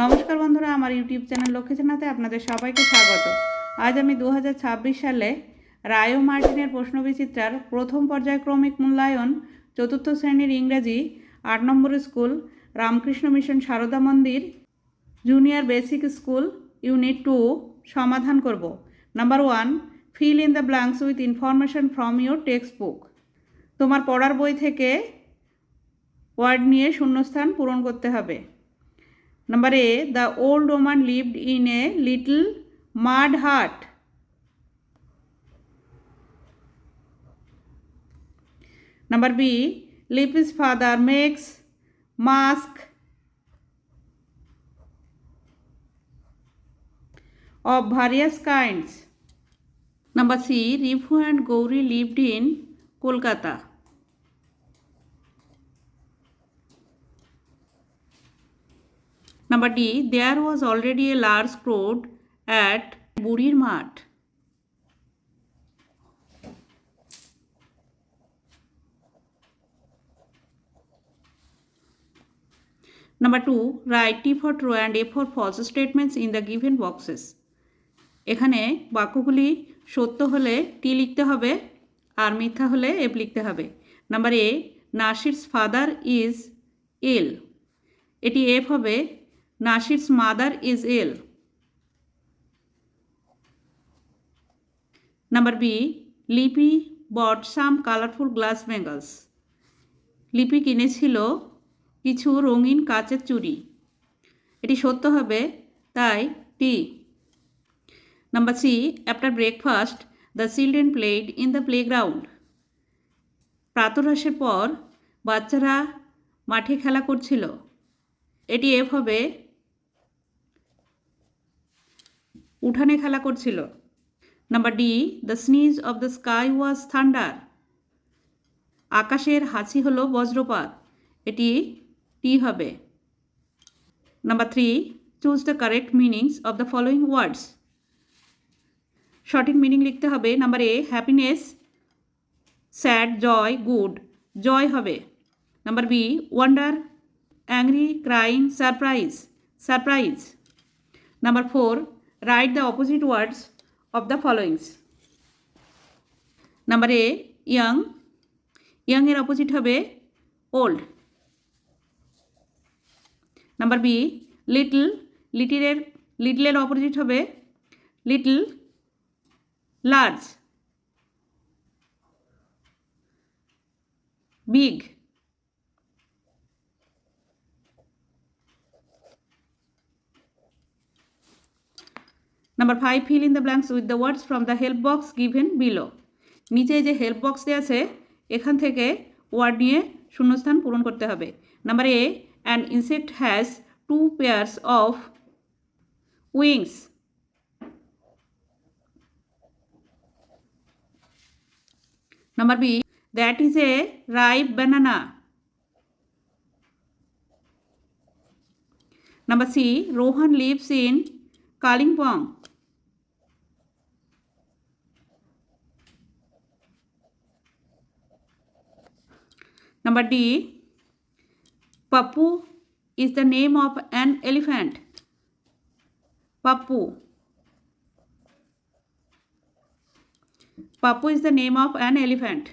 নমস্কার বন্ধুরা, আমার ইউটিউব চ্যানেল লক্ষ্মীচানাতে আপনাদের সবাইকে স্বাগত। আজ আমি 2026 সালে রায় মার্টিনের প্রশ্নবিচিত্রার প্রথম পর্যায়ক্রমিক মূল্যায়ন চতুর্থ শ্রেণীর ইংরেজি 8 নম্বর স্কুল রামকৃষ্ণ মিশন সারদা মন্দির জুনিয়র বেসিক স্কুল ইউনিট 2 সমাধান করব। Number 1, fill in the blanks with information from your text book. তোমার পড়ার বই থেকে ওয়ার্ড নিয়ে শূন্যস্থান পূরণ করতে হবে। Number A, the old woman lived in a little mud hut. Number B, Lippy's father makes mask of various kinds. Number C, Rifu and Gauri lived in Kolkata. Number D, there was already a large crowd at Burir Mat. Number 2, write T for true and A for false statements in the given boxes. এখানে বাক্যগুলি সত্য হলে টি লিখতে হবে আর মিথ্যা হলে F লিখতে হবে। Number A, Nasir's father is ill, এটি এফ হবে। Nasir's mother is ill. Number B, Lipi bought some colourful glass bangles, Lipi কিনেছিল কিছু রঙিন কাচের চুড়ি, এটি সত্য হবে, তাই T. Number C, after breakfast the children played in the playground, প্রাতরাশের পর বাচ্চারা মাঠে খেলা করছিল, এটি এফ হবে। উঠানে খেলা করছিল। Number D, the sneeze of the sky was thunder, আকাশের হাসি হলো বজ্রপাত, এটি টি হবে। Number 3, choose the correct meanings of the following words, সঠিক মিনিং লিখতে হবে। Number A, happiness, sad, joy, good, joy হবে। Number B, wonder, angry, crying, surprise, surprise. Number 4, write the opposite words of the followings. Number A, young, young এর opposite হবে old. Number B, little, লিটলের opposite হবে little, large, big. Number 5, fill in the blanks with the words from the help box given below, নিচে যে help box দেওয়া আছে এখান থেকে word নিয়ে শূন্যস্থান পূরণ করতে হবে। Number A, an insect has 2 pairs of wings. Number B, that is a ripe banana. Number C, Rohan lives in Kalimpong. Number D, Pappu is the name of an elephant. Pappu. Pappu is the name of an elephant.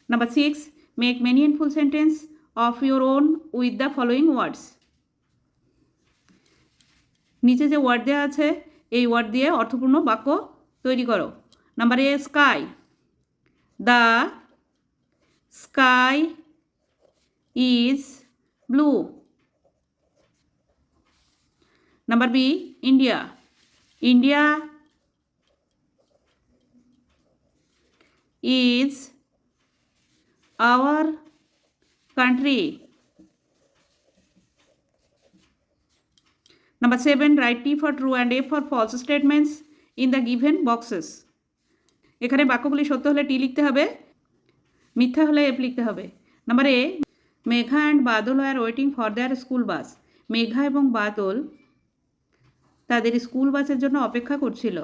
Number 6, make many and full sentence of your own with the following words. নিচে যে word দেওয়া আছে এই word দিয়ে অর্থপূর্ণ বাক্য তৈরি করো। Number A, sky, the sky is blue. Number B, India, India is our country. Number 7, write T for true and A for false statements in the given boxes. এখানে বাক্যগুলি সত্য হলে টি লিখতে হবে, মিথ্যা হলে এফ লিখতে হবে। Number A, Megha and Badal R waiting for their school bus, Megha এবং বাদল তাদের স্কুল বাসের জন্য অপেক্ষা করছিল,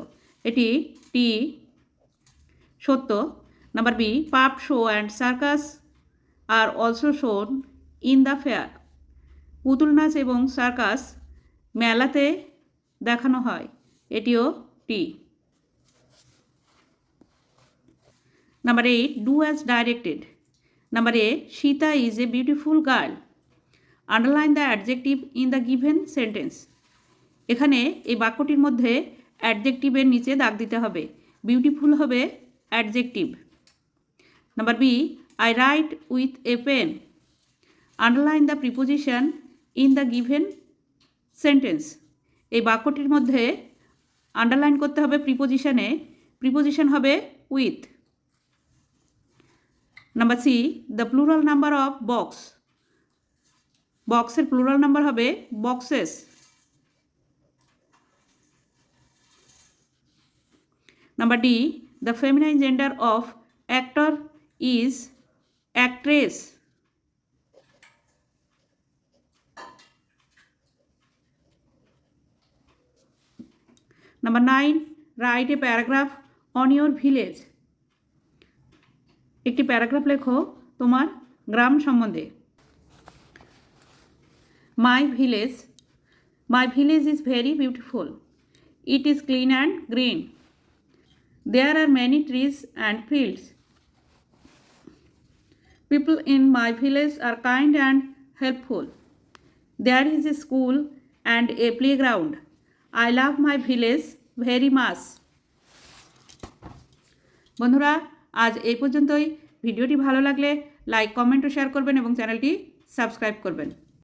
এটি টি, সত্য। Number B, puppet show and circus are also shown in the fair, পুতুল নাচ এবং সার্কাস মেলাতে দেখানো হয়, এটিও T. Number 8, do as directed. Number A, Sita is a beautiful girl. Underline the adjective in the given sentence. এখানে এই বাক্যটির মধ্যে অ্যাডজেক্টিভের নিচে দাগ দিতে হবে। বিউটিফুল হবে adjective. Number B, I write with a pen. Underline the preposition in the given sentence. এই বাক্যটির মধ্যে আন্ডারলাইন করতে হবে প্রিপোজিশনে, প্রিপোজিশন হবে with. Number C, the plural number of box. বক্সের প্লুরাল নাম্বার হবে boxes. Number D, the feminine gender of actor is actress. Number 9, write a paragraph on your village. একটি প্যারাগ্রাফ লেখো তোমার গ্রাম সম্বন্ধে। My village is very beautiful. It is clean and green. There are many trees and fields. People in my village are kind and helpful. There is a school and a playground. I love my village very much. বন্ধুরা, আজ এই পর্যন্তই। ভিডিওটি ভালো লাগলে like, comment ও share করবেন এবং চ্যানেলটি সাবস্ক্রাইব করবেন।